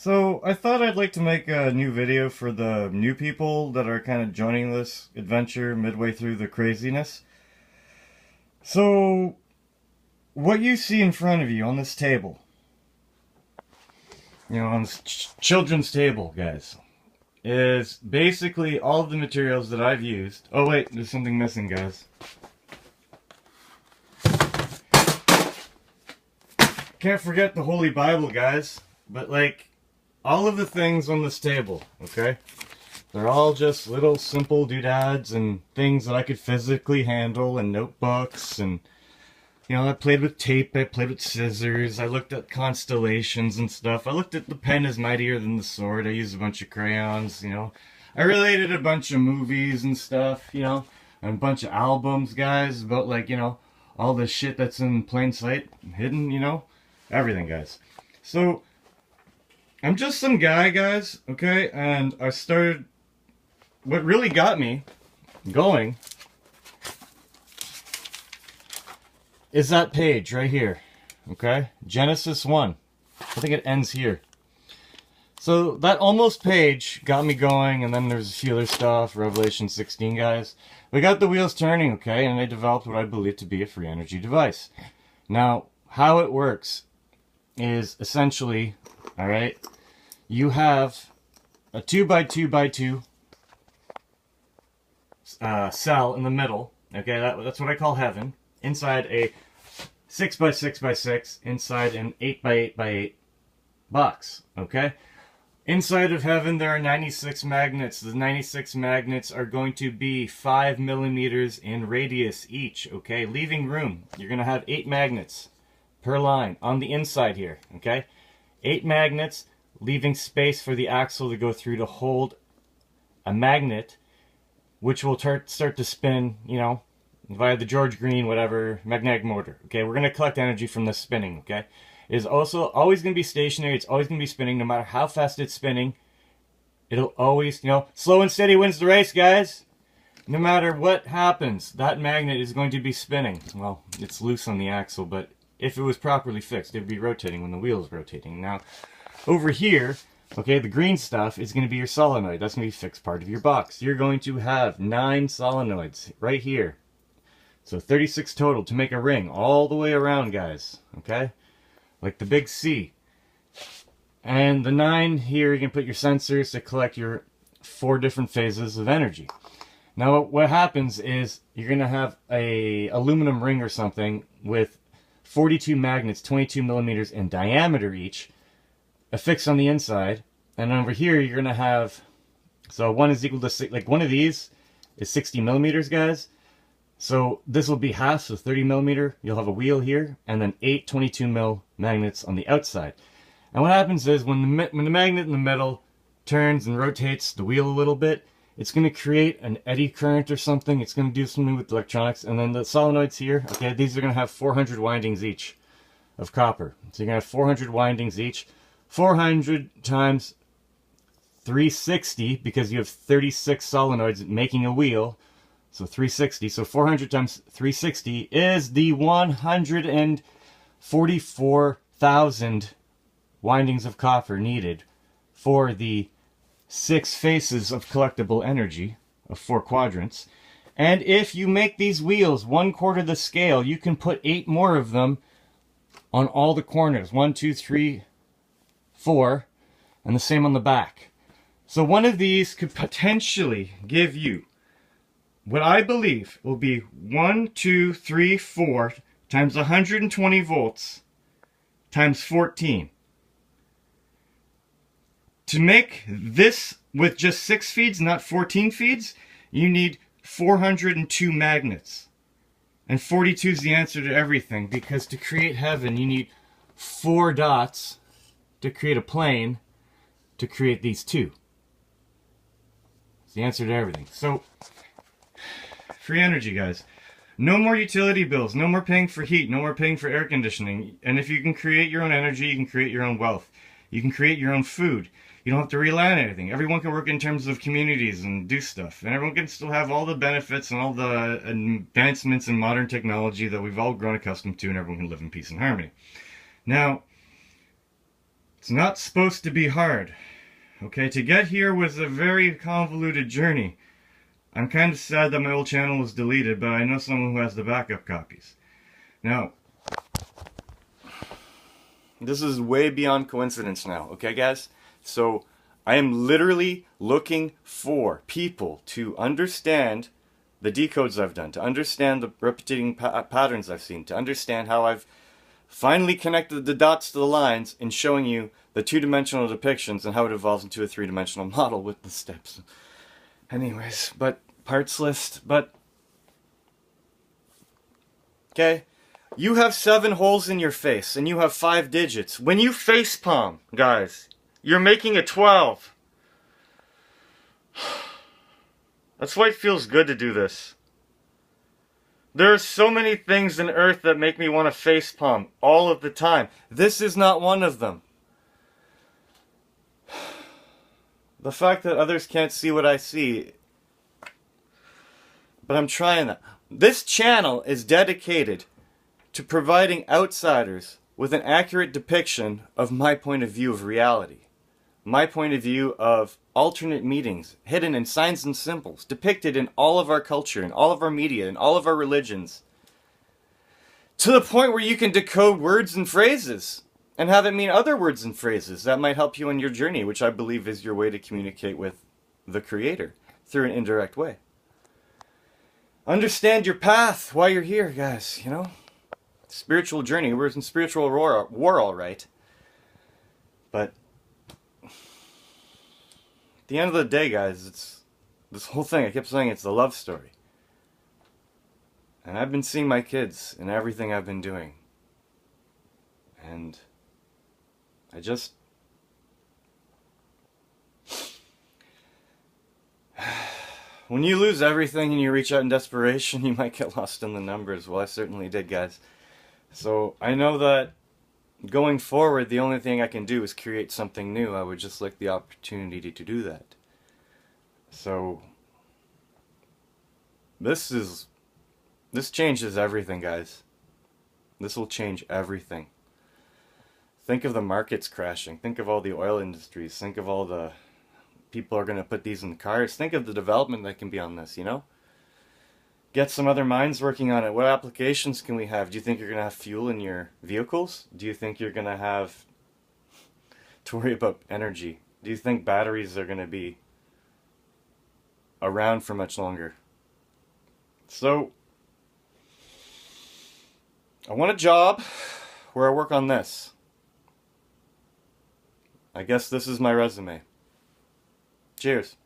So I thought I'd like to make a new video for the new people that are kind of joining this adventure midway through the craziness. So what you see in front of you on this table, on this children's table, guys, is basically all of the materials that I've used. Oh wait, there's something missing, guys. Can't forget the Holy Bible, guys. But like, all of the things on this table, okay? They're all just little simple doodads and things that I could physically handle, and notebooks, and I played with tape, I played with scissors, I looked at constellations and stuff. I looked at the pen is mightier than the sword. I used a bunch of crayons, I related a bunch of movies and stuff, and a bunch of albums, guys, about like, all the shit that's in plain sight, hidden, everything, guys. So I'm just some guy, guys, okay? And I started... What really got me going is that page right here, okay? Genesis 1. I think it ends here. So that almost page got me going, and then there's a few other stuff, Revelation 16, guys. We got the wheels turning, okay? And I developed what I believe to be a free energy device. Now, how it works is essentially, alright, you have a 2x2x2 cell in the middle, okay, that's what I call heaven, inside a 6x6x6, inside an 8x8x8 box, okay? Inside of heaven there are 96 magnets. The 96 magnets are going to be 5 millimeters in radius each, okay? Leaving room, you're going to have 8 magnets per line on the inside here, okay? 8 magnets, leaving space for the axle to go through to hold a magnet, which will start to spin, via the George Green, whatever, magnetic motor. Okay, we're going to collect energy from this spinning, okay? It is also always going to be stationary. It's always going to be spinning, no matter how fast it's spinning. It'll always, slow and steady wins the race, guys. No matter what happens, that magnet is going to be spinning. Well, it's loose on the axle, but if it was properly fixed, it would be rotating when the wheel is rotating. Now, over here, okay, the green stuff is going to be your solenoid. That's going to be a fixed part of your box. You're going to have 9 solenoids right here. So 36 total to make a ring all the way around, guys. Okay? Like the big C. And the 9 here, you can put your sensors to collect your 4 different phases of energy. Now what happens is you're going to have a aluminum ring or something with 42 magnets, 22 millimeters in diameter each, affixed on the inside. And over here you're going to have, so 1 is equal to, like one of these is 60 millimeters, guys. So this will be half, so 30 millimeter. You'll have a wheel here, and then 8 22 mil magnets on the outside. And what happens is when the magnet in the middle turns and rotates the wheel a little bit, it's going to create an eddy current or something. It's going to do something with electronics. And then the solenoids here, okay, these are going to have 400 windings each of copper. So you're going to have 400 windings each. 400 times 360, because you have 36 solenoids making a wheel. So 360. So 400 times 360 is the 144,000 windings of copper needed for the 6 faces of collectible energy of 4 quadrants. And if you make these wheels 1/4 the scale, you can put 8 more of them on all the corners. 1, 2, 3, 4, and the same on the back. So one of these could potentially give you what I believe will be 1, 2, 3, 4 times 120 volts times 14. To make this with just 6 feeds, not 14 feeds, you need 402 magnets. And 42 is the answer to everything, because to create heaven, you need 4 dots to create a plane to create these 2. It's the answer to everything. So, free energy, guys. No more utility bills, no more paying for heat, no more paying for air conditioning. And if you can create your own energy, you can create your own wealth. You can create your own food. You don't have to rely on anything. Everyone can work in terms of communities and do stuff. And everyone can still have all the benefits and all the advancements in modern technology that we've all grown accustomed to, and everyone can live in peace and harmony. Now, It's not supposed to be hard. Okay, to get here was a very convoluted journey. I'm kind of sad that my old channel was deleted, but I know someone who has the backup copies. Now, this is way beyond coincidence now, okay guys? So, I am literally looking for people to understand the decodes I've done, to understand the repeating patterns I've seen, to understand how I've finally connected the dots to the lines and showing you the two-dimensional depictions and how it evolves into a three-dimensional model with the steps. Anyways, but parts list, but okay, you have 7 holes in your face and you have 5 digits. When you face palm, guys, you're making a 12. That's why it feels good to do this. There are so many things in Earth that make me want to facepalm all of the time. This is not one of them. The fact that others can't see what I see. But I'm trying that. This channel is dedicated to providing outsiders with an accurate depiction of my point of view of reality. My point of view of alternate meanings, hidden in signs and symbols, depicted in all of our culture, in all of our media, in all of our religions. To the point where you can decode words and phrases, and have it mean other words and phrases that might help you on your journey, which I believe is your way to communicate with the Creator, through an indirect way. Understand your path while you're here, guys, you know? Spiritual journey, we're in spiritual war all right. But at the end of the day, guys, it's this whole thing, I kept saying it's the love story. And I've been seeing my kids in everything I've been doing. And I just... when you lose everything and you reach out in desperation, you might get lost in the numbers. Well, I certainly did, guys. So I know that going forward, the only thing I can do is create something new. I would just like the opportunity to do that. So this changes everything, guys. This will change everything. Think of the markets crashing. Think of all the oil industries. Think of all the people are going to put these in the cars. Think of the development that can be on this, you know? Get some other minds working on it. What applications can we have? Do you think you're going to have fuel in your vehicles? Do you think you're going to have to worry about energy? Do you think batteries are going to be around for much longer? So, I want a job where I work on this. I guess this is my resume. Cheers.